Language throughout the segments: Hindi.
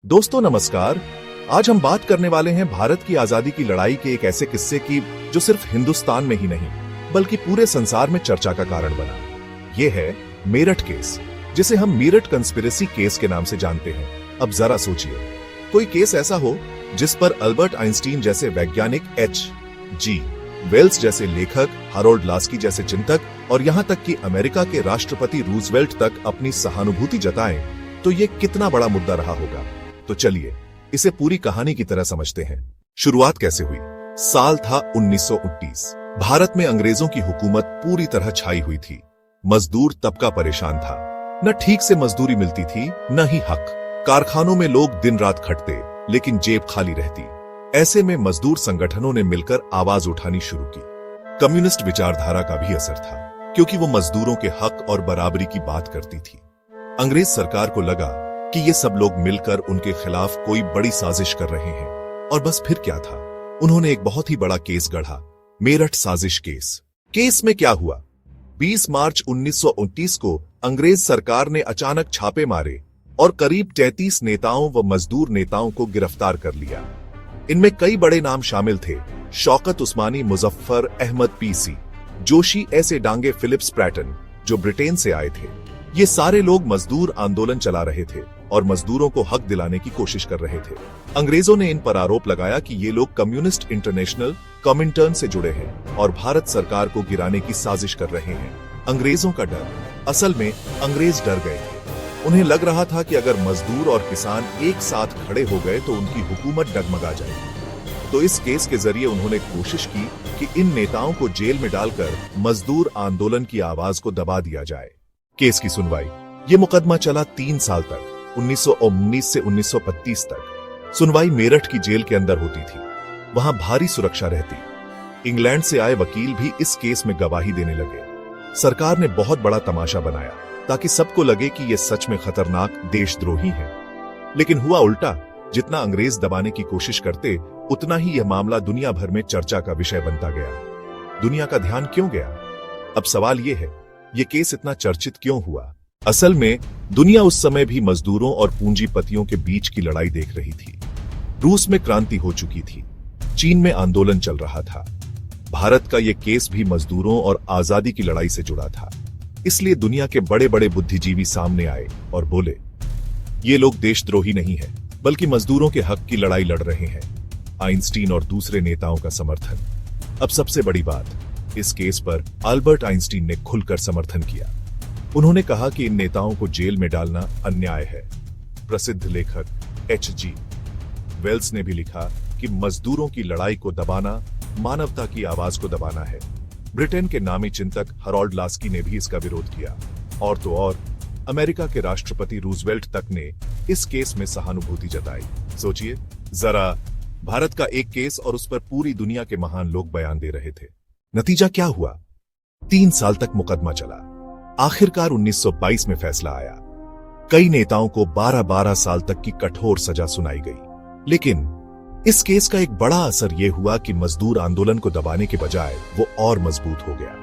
दोस्तों नमस्कार। आज हम बात करने वाले हैं भारत की आजादी की लड़ाई के एक ऐसे किस्से की जो सिर्फ हिंदुस्तान में ही नहीं बल्कि पूरे संसार में चर्चा का कारण बना। यह है मेरठ केस, जिसे हम मेरठ कंस्पिरेसी केस के नाम से जानते हैं। अब जरा सोचिए, कोई केस ऐसा हो जिस पर अल्बर्ट आइंस्टीन जैसे वैज्ञानिक, H.G. वेल्स जैसे लेखक, हारोल्ड लास्की जैसे चिंतक और यहां तक कि अमेरिका के राष्ट्रपति रूजवेल्ट तक अपनी सहानुभूति जताएं, तो ये कितना बड़ा मुद्दा रहा होगा। तो चलिए इसे पूरी कहानी की तरह समझते हैं। शुरुआत कैसे हुई? साल था 1919। भारत में अंग्रेजों की हुकूमत पूरी तरह छाई हुई थी। मजदूर तबका परेशान था। न ठीक से मजदूरी मिलती थी, न ही हक। कारखानों में लोग दिन रात खटते, लेकिन जेब खाली रहती। ऐसे में मजदूर संगठनों ने मिलकर आवाज उठानी शुरू की। कम्युनिस्ट विचारधारा का भी असर था, क्योंकि वो मजदूरों के हक और बराबरी की बात करती थी। अंग्रेज सरकार को लगा कि ये सब लोग मिलकर उनके खिलाफ कोई बड़ी साजिश कर रहे हैं। और बस फिर क्या था, उन्होंने एक बहुत ही बड़ा केस गढ़ा, मेरठ साजिश केस। केस में क्या हुआ? 20 मार्च 1929 को अंग्रेज सरकार ने अचानक छापे मारे और करीब 33 नेताओं व मजदूर नेताओं को गिरफ्तार कर लिया। इनमें कई बड़े नाम शामिल थे: शौकत उस्मानी, मुजफ्फर अहमद पीसी, जोशी ऐसे डांगे, फिलिप्स प्रैटन जो ब्रिटेन से आए थे। ये सारे लोग मजदूर आंदोलन चला रहे थे और मजदूरों को हक दिलाने की कोशिश कर रहे थे। अंग्रेजों ने इन पर आरोप लगाया कि ये लोग कम्युनिस्ट इंटरनेशनल कॉमिंटर्न से जुड़े हैं और भारत सरकार को गिराने की साजिश कर रहे हैं। अंग्रेजों का डर, असल में अंग्रेज डर गए थे। उन्हें लग रहा था कि अगर मजदूर और किसान एक साथ खड़े हो गए तो उनकी हुकूमत डगमगा जाएगी। तो इस केस के जरिए उन्होंने कोशिश की कि इन नेताओं को जेल में डालकर मजदूर आंदोलन की आवाज को दबा दिया जाए। केस की सुनवाई, ये मुकदमा चला 3 साल तक, 1919 से 1935 तक। सुनवाई मेरठ की जेल के अंदर होती थी। वहां भारी सुरक्षा रहती। इंग्लैंड से आए वकील भी इस केस में गवाही देने लगे। सरकार ने बहुत बड़ा तमाशा बनाया ताकि सबको लगे कि यह सच में खतरनाक देशद्रोही है। लेकिन हुआ उल्टा। जितना अंग्रेज दबाने की कोशिश करते, उतना ही यह मामला दुनिया भर में चर्चा का विषय बनता गया। दुनिया का ध्यान क्यों गया? अब सवाल यह है, यह केस इतना चर्चित क्यों हुआ? असल में दुनिया उस समय भी मजदूरों और पूंजीपतियों के बीच की लड़ाई देख रही थी। रूस में क्रांति हो चुकी थी, चीन में आंदोलन चल रहा था। भारत का यह केस भी मजदूरों और आजादी की लड़ाई से जुड़ा था। इसलिए दुनिया के बड़े बड़े बुद्धिजीवी सामने आए और बोले, ये लोग देशद्रोही नहीं है, बल्कि मजदूरों के हक की लड़ाई लड़ रहे हैं। आइंस्टीन और दूसरे नेताओं का समर्थन। अब सबसे बड़ी बात, इस केस पर अल्बर्ट आइंस्टीन ने खुलकर समर्थन किया। उन्होंने कहा कि इन नेताओं को जेल में डालना अन्याय है। प्रसिद्ध लेखक H.G. वेल्स ने भी लिखा कि मजदूरों की लड़ाई को दबाना मानवता की आवाज को दबाना है। ब्रिटेन के नामी चिंतक हारोल्ड लास्की ने भी इसका विरोध किया। और तो और अमेरिका के राष्ट्रपति रूजवेल्ट तक ने इस केस में सहानुभूति जताई। सोचिए जरा, भारत का एक केस और उस पर पूरी दुनिया के महान लोग बयान दे रहे थे। नतीजा क्या हुआ? 3 साल तक मुकदमा चला। आखिरकार 1922 में फैसला आया। कई नेताओं को 12-12 साल तक की कठोर सजा सुनाई गई। लेकिन इस केस का एक बड़ा असर यह हुआ कि मजदूर आंदोलन को दबाने के बजाय वो और मजबूत हो गया।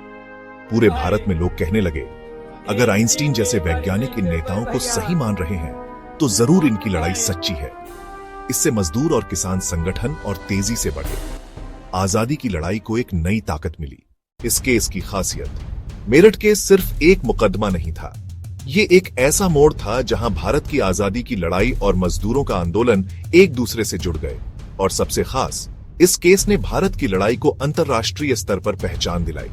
पूरे भारत में लोग कहने लगे, अगर आइंस्टीन जैसे वैज्ञानिक इन नेताओं को सही मान रहे हैं तो जरूर इनकी लड़ाई सच्ची है। इससे मजदूर और किसान संगठन और तेजी से बढ़े। आजादी की लड़ाई को एक नई ताकत मिली। इस केस की खासियत, मेरठ केस सिर्फ एक मुकदमा नहीं था। ये एक ऐसा मोड़ था जहां भारत की आजादी की लड़ाई और मजदूरों का आंदोलन एक दूसरे से जुड़ गए। और सबसे खास, इस केस ने भारत की लड़ाई को अंतर्राष्ट्रीय स्तर पर पहचान दिलाई।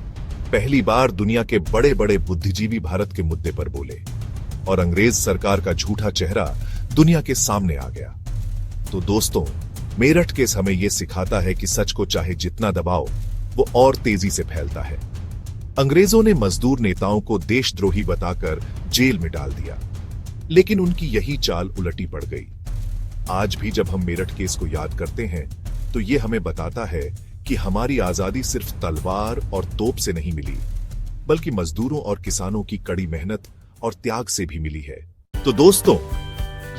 पहली बार दुनिया के बड़े बड़े बुद्धिजीवी भारत के मुद्दे पर बोले और अंग्रेज सरकार का झूठा चेहरा दुनिया के सामने आ गया। तो दोस्तों, मेरठ केस हमें यह सिखाता है कि सच को चाहे जितना दबाओ, वो और तेजी से फैलता है। अंग्रेजों ने मजदूर नेताओं को देशद्रोही बताकर जेल में डाल दिया, लेकिन उनकी यही चाल उलटी पड़ गई। आज भी जब हम मेरठ केस को याद करते हैं तो ये हमें बताता है कि हमारी आजादी सिर्फ तलवार और तोप से नहीं मिली, बल्कि मजदूरों और किसानों की कड़ी मेहनत और त्याग से भी मिली है। तो दोस्तों,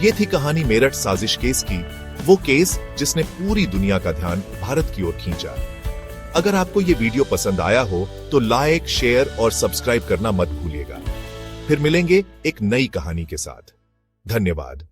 ये थी कहानी मेरठ साजिश केस की, वो केस जिसने पूरी दुनिया का ध्यान भारत की ओर खींचा। अगर आपको ये वीडियो पसंद आया हो तो लाइक, शेयर और सब्सक्राइब करना मत भूलिएगा। फिर मिलेंगे एक नई कहानी के साथ। धन्यवाद।